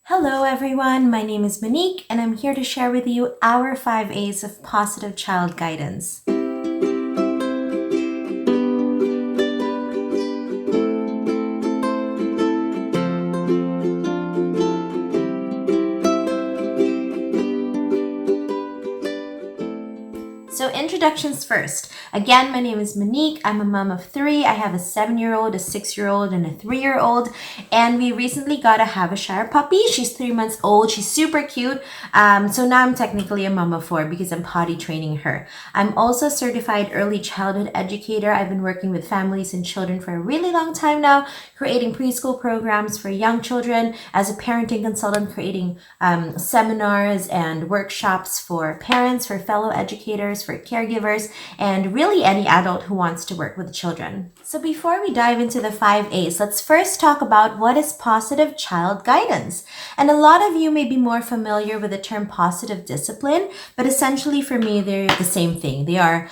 Hello everyone, my name is Monique and I'm here to share with you our 5 A's of positive child guidance. So introductions first. Again, my name is Monique. I'm a mom of 3. I have a 7-year-old, a 6-year-old, and a 3-year-old. And we recently got a Havishire puppy. She's 3 months old. She's super cute. So now I'm technically a mom of 4 because I'm potty training her. I'm also a certified early childhood educator. I've been working with families and children for a really long time now, creating preschool programs for young children. As a parenting consultant, creating seminars and workshops for parents, for fellow educators, for caregivers, and really any adult who wants to work with children. So before we dive into the 5 A's, let's first talk about what is positive child guidance. And a lot of you may be more familiar with the term positive discipline, but essentially for me, they're the same thing. They are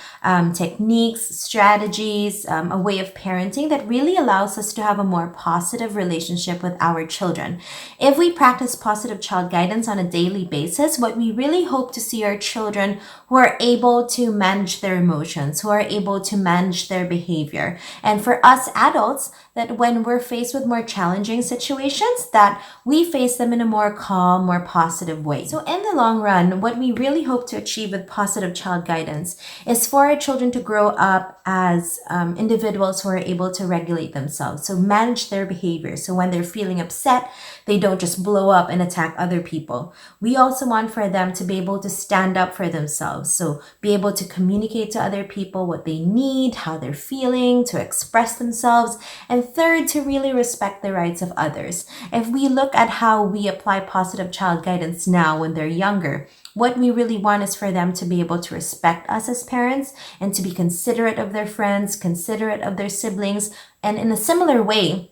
techniques, strategies, a way of parenting that really allows us to have a more positive relationship with our children. If we practice positive child guidance on a daily basis, what we really hope to see are children who are able to manage their emotions, who are able to manage their behavior. And for us adults, that when we're faced with more challenging situations, that we face them in a more calm, more positive way. So in the long run, what we really hope to achieve with positive child guidance is for our children to grow up as individuals who are able to regulate themselves, so manage their behavior. So when they're feeling upset, they don't just blow up and attack other people. We also want for them to be able to stand up for themselves. So be able to communicate to other people what they need, how they're feeling, to express themselves. And third, to really respect the rights of others. If we look at how we apply positive child guidance now when they're younger, what we really want is for them to be able to respect us as parents and to be considerate of their friends, considerate of their siblings. And in a similar way,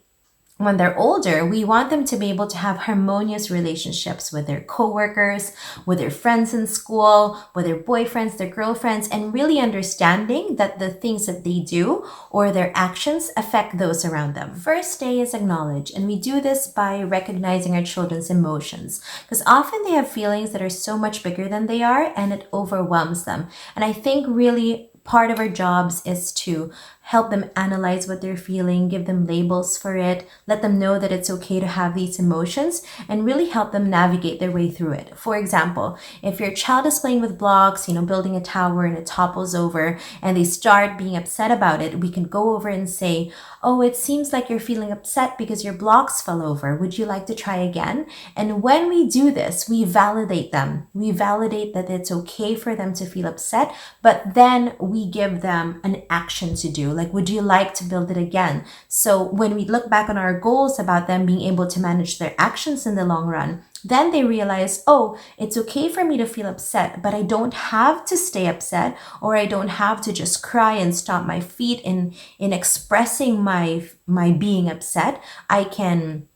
when they're older, we want them to be able to have harmonious relationships with their coworkers, with their friends in school, with their boyfriends, their girlfriends, and really understanding that the things that they do or their actions affect those around them. First A is acknowledge, and we do this by recognizing our children's emotions, because often they have feelings that are so much bigger than they are, and it overwhelms them. And I think really part of our jobs is to help them analyze what they're feeling, give them labels for it, let them know that it's okay to have these emotions, and really help them navigate their way through it. For example, if your child is playing with blocks, building a tower and it topples over, and they start being upset about it, we can go over and say, "Oh, it seems like you're feeling upset because your blocks fell over. Would you like to try again?" And when we do this, we validate them. We validate that it's okay for them to feel upset, but then we give them an action to do. Like, would you like to build it again? So when we look back on our goals about them being able to manage their actions in the long run, then they realize, oh, it's okay for me to feel upset, but I don't have to stay upset, or I don't have to just cry and stomp my feet in expressing my being upset. I can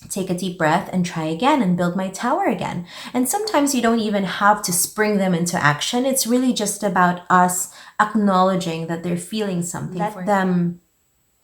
take a deep breath and try again and build my tower again. And sometimes you don't even have to spring them into action. It's really just about us acknowledging that they're feeling something. Let them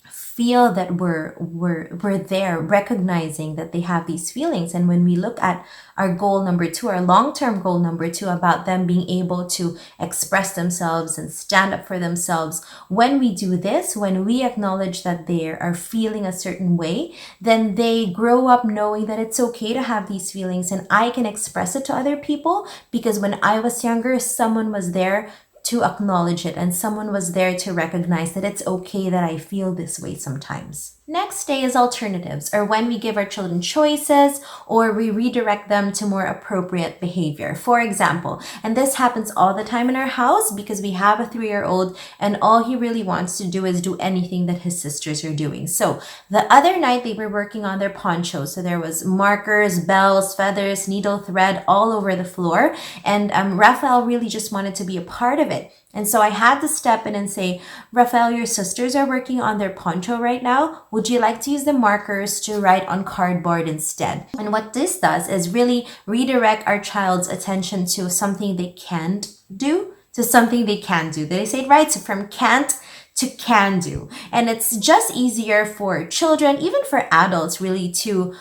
feel that we're there, recognizing that they have these feelings. And when we look at our goal number 2, our long-term goal number 2, about them being able to express themselves and stand up for themselves, when we do this, when we acknowledge that they are feeling a certain way, then they grow up knowing that it's okay to have these feelings and I can express it to other people, because when I was younger, someone was there to acknowledge it, and someone was there to recognize that it's okay that I feel this way sometimes. Next day is alternatives, or when we give our children choices or we redirect them to more appropriate behavior. For example, and this happens all the time in our house because we have a 3-year-old and all he really wants to do is do anything that his sisters are doing. So the other night they were working on their poncho. So there was markers, bells, feathers, needle thread all over the floor. And Raphael really just wanted to be a part of it. And so I had to step in and say, "Raphael, your sisters are working on their poncho right now. Would you like to use the markers to write on cardboard instead?" And what this does is really redirect our child's attention to something they can't do to something they can do. They say it right, so from can't to can do. And it's just easier for children, even for adults really, to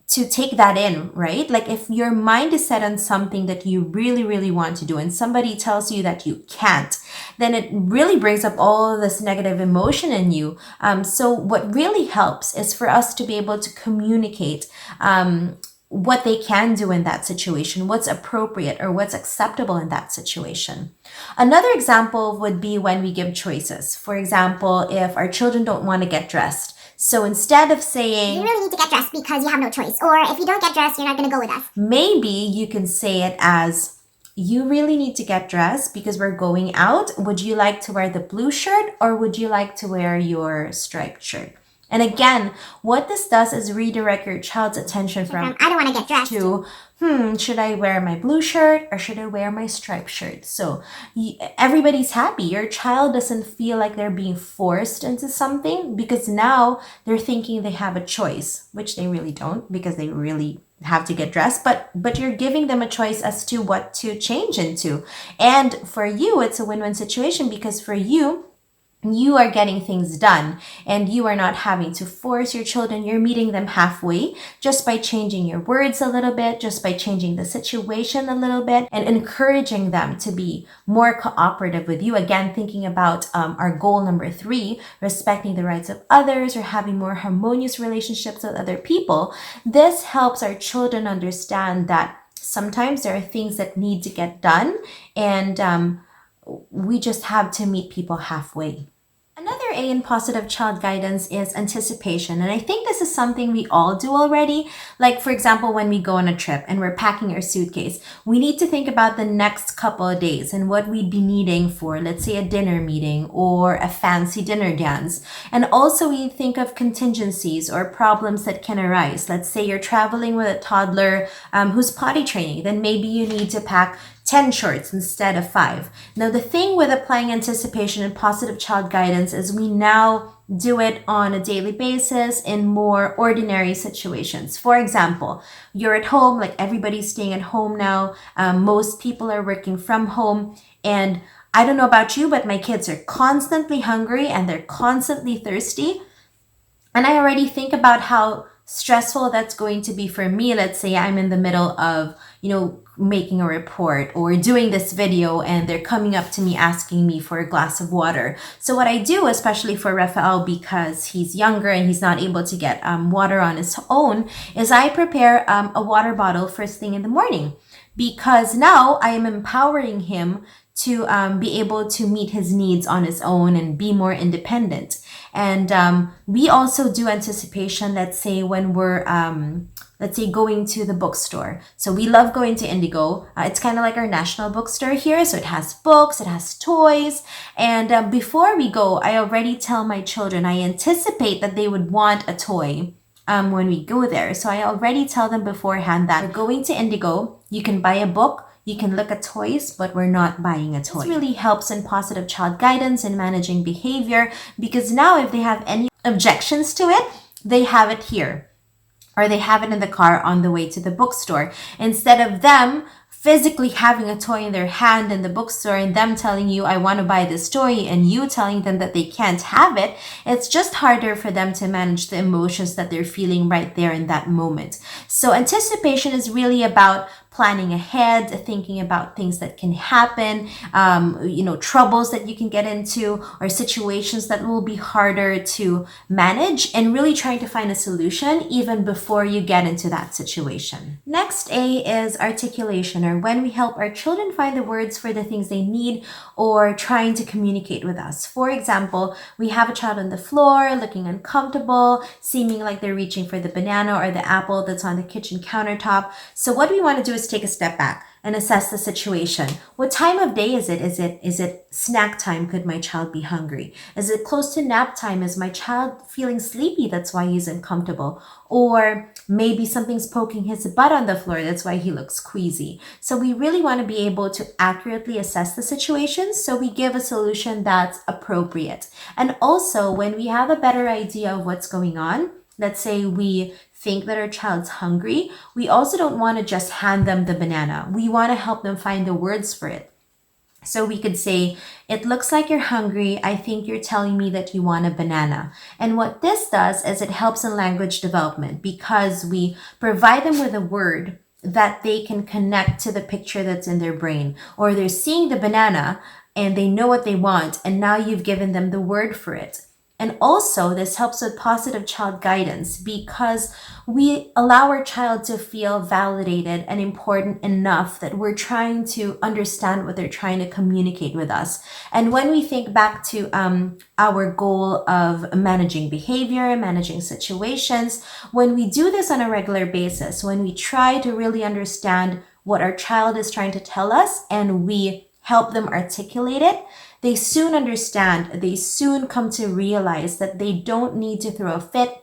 to take that in, right? Like if your mind is set on something that you really, really want to do and somebody tells you that you can't, then it really brings up all this negative emotion in you. So what really helps is for us to be able to communicate what they can do in that situation, what's appropriate or what's acceptable in that situation. Another example would be when we give choices. For example, if our children don't want to get dressed, so instead of saying, you really need to get dressed because you have no choice, or if you don't get dressed, you're not going to go with us, maybe you can say it as, you really need to get dressed because we're going out. Would you like to wear the blue shirt or would you like to wear your striped shirt? And again, what this does is redirect your child's attention from I don't want to get dressed, to, should I wear my blue shirt or should I wear my striped shirt? So everybody's happy. Your child doesn't feel like they're being forced into something because now they're thinking they have a choice, which they really don't because they really have to get dressed, but you're giving them a choice as to what to change into. And for you, it's a win-win situation because for you are getting things done and you are not having to force your children. You're meeting them halfway just by changing your words a little bit, just by changing the situation a little bit and encouraging them to be more cooperative with you. Again, thinking about our goal number 3, respecting the rights of others or having more harmonious relationships with other people. This helps our children understand that sometimes there are things that need to get done and we just have to meet people halfway. Another A in positive child guidance is anticipation. And I think this is something we all do already. Like, for example, when we go on a trip and we're packing our suitcase, we need to think about the next couple of days and what we'd be needing for, let's say, a dinner meeting or a fancy dinner dance. And also we think of contingencies or problems that can arise. Let's say you're traveling with a toddler who's potty training, then maybe you need to pack 10 shorts instead of 5. Now, the thing with applying anticipation and positive child guidance is we now do it on a daily basis in more ordinary situations. For example, you're at home, like everybody's staying at home now. Most people are working from home. And I don't know about you, but my kids are constantly hungry and they're constantly thirsty. And I already think about how stressful that's going to be for me. Let's say I'm in the middle of, making a report or doing this video and they're coming up to me asking me for a glass of water. So what I do, especially for Rafael, because he's younger and he's not able to get water on his own, is I prepare a water bottle first thing in the morning because now I am empowering him to be able to meet his needs on his own and be more independent. And we also do anticipation, let's say when we're going to the bookstore. So we love going to Indigo. It's kind of like our national bookstore here. So it has books, it has toys. And before we go, I already tell my children, I anticipate that they would want a toy when we go there. So I already tell them beforehand that we're going to Indigo. You can buy a book. You can look at toys, but we're not buying a toy. This really helps in positive child guidance and managing behavior because now if they have any objections to it, they have it here. Or they have it in the car on the way to the bookstore. Instead of them physically having a toy in their hand in the bookstore and them telling you, I want to buy this toy, and you telling them that they can't have it, it's just harder for them to manage the emotions that they're feeling right there in that moment. So anticipation is really about planning ahead, thinking about things that can happen, troubles that you can get into or situations that will be harder to manage and really trying to find a solution even before you get into that situation. Next A is articulation, or when we help our children find the words for the things they need or trying to communicate with us. For example, we have a child on the floor looking uncomfortable, seeming like they're reaching for the banana or the apple that's on the kitchen countertop. So what we want to do is take a step back and assess the situation. What time of day is it? Is it snack time? Could my child be hungry? Is it close to nap time? Is my child feeling sleepy? That's why he's uncomfortable. Or maybe something's poking his butt on the floor. That's why he looks queasy. So we really want to be able to accurately assess the situation so we give a solution that's appropriate. And also when we have a better idea of what's going on, let's say we think that our child's hungry, we also don't want to just hand them the banana. We want to help them find the words for it. So we could say, it looks like you're hungry. I think you're telling me that you want a banana. And what this does is it helps in language development because we provide them with a word that they can connect to the picture that's in their brain. Or they're seeing the banana and they know what they want, and now you've given them the word for it. And also, this helps with positive child guidance because we allow our child to feel validated and important enough that we're trying to understand what they're trying to communicate with us. And when we think back to our goal of managing behavior, managing situations, when we do this on a regular basis, when we try to really understand what our child is trying to tell us and we help them articulate it, they soon understand, they soon come to realize that they don't need to throw a fit.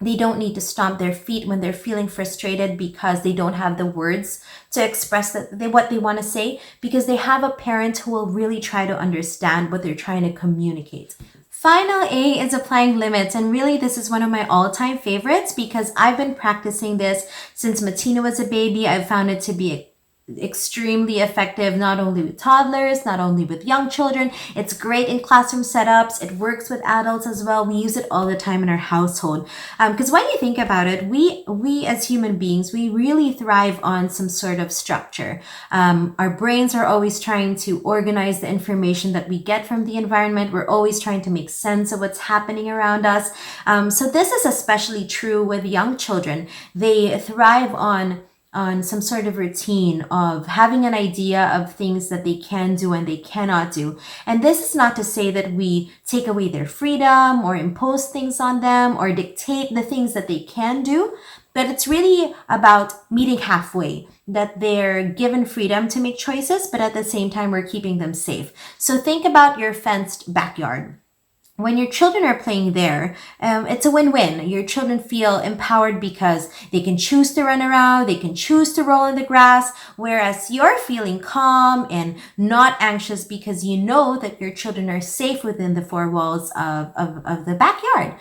They don't need to stomp their feet when they're feeling frustrated because they don't have the words to express what they want to say, because they have a parent who will really try to understand what they're trying to communicate. Final A is applying limits, and really this is one of my all-time favorites because I've been practicing this since Matina was a baby. I've found it to be extremely effective, not only with toddlers, not only with young children. It's great in classroom setups. It works with adults as well. We use it all the time in our household. Because when you think about it, we as human beings, we really thrive on some sort of structure. Our brains are always trying to organize the information that we get from the environment. We're always trying to make sense of what's happening around us. So this is especially true with young children. They thrive on some sort of routine of having an idea of things that they can do and they cannot do. And this is not to say that we take away their freedom or impose things on them or dictate the things that they can do, but it's really about meeting halfway, that they're given freedom to make choices, but at the same time, we're keeping them safe. So think about your fenced backyard. When your children are playing there, it's a win-win. Your children feel empowered because they can choose to run around, they can choose to roll in the grass, whereas you're feeling calm and not anxious because you know that your children are safe within the four walls of the backyard.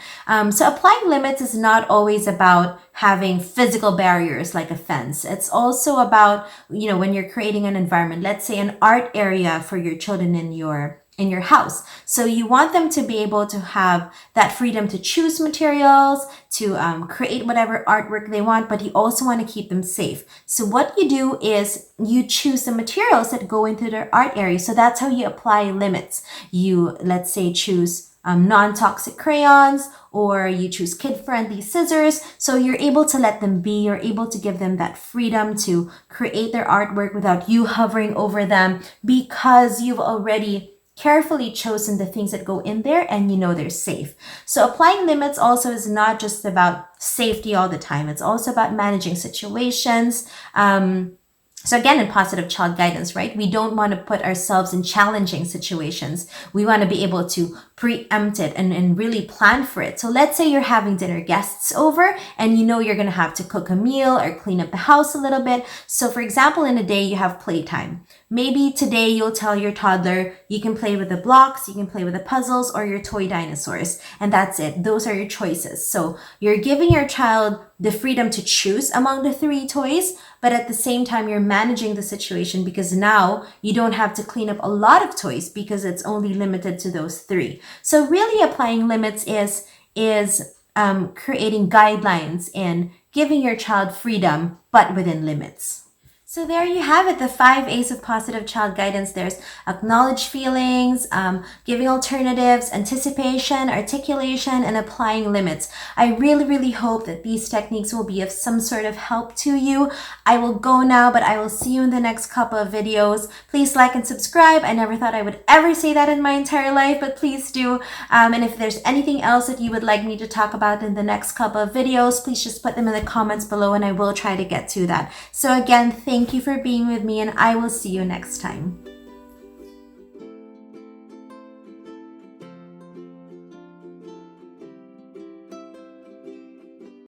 So applying limits is not always about having physical barriers like a fence. It's also about, when you're creating an environment, let's say an art area for your children in your house. So you want them to be able to have that freedom to choose materials, to create whatever artwork they want, but you also want to keep them safe. So what you do is you choose the materials that go into their art area. So that's how you apply limits. You, let's say, choose non-toxic crayons, or you choose kid-friendly scissors. So you're able to let them be, you're able to give them that freedom to create their artwork without you hovering over them, because you've already carefully chosen the things that go in there and they're safe. So applying limits also is not just about safety all the time. It's also about managing situations. So again, in positive child guidance, right? We don't want to put ourselves in challenging situations. We want to be able to preempt it and really plan for it. So let's say you're having dinner guests over and you're going to have to cook a meal or clean up the house a little bit. So for example, in a day you have playtime. Maybe today you'll tell your toddler you can play with the blocks, you can play with the puzzles or your toy dinosaurs, and that's it. Those are your choices. So you're giving your child the freedom to choose among the three toys, but at the same time you're managing the situation because now you don't have to clean up a lot of toys because it's only limited to those three. So really applying limits is creating guidelines and giving your child freedom, but within limits. So there you have it, the 5 A's of positive child guidance. There's acknowledge feelings, giving alternatives, anticipation, articulation, and applying limits. I really, really hope that these techniques will be of some sort of help to you. I will go now, but I will see you in the next couple of videos. Please like and subscribe. I never thought I would ever say that in my entire life, but please do. And if there's anything else that you would like me to talk about in the next couple of videos, please just put them in the comments below and I will try to get to that. So again, thank you for being with me, and I will see you next time.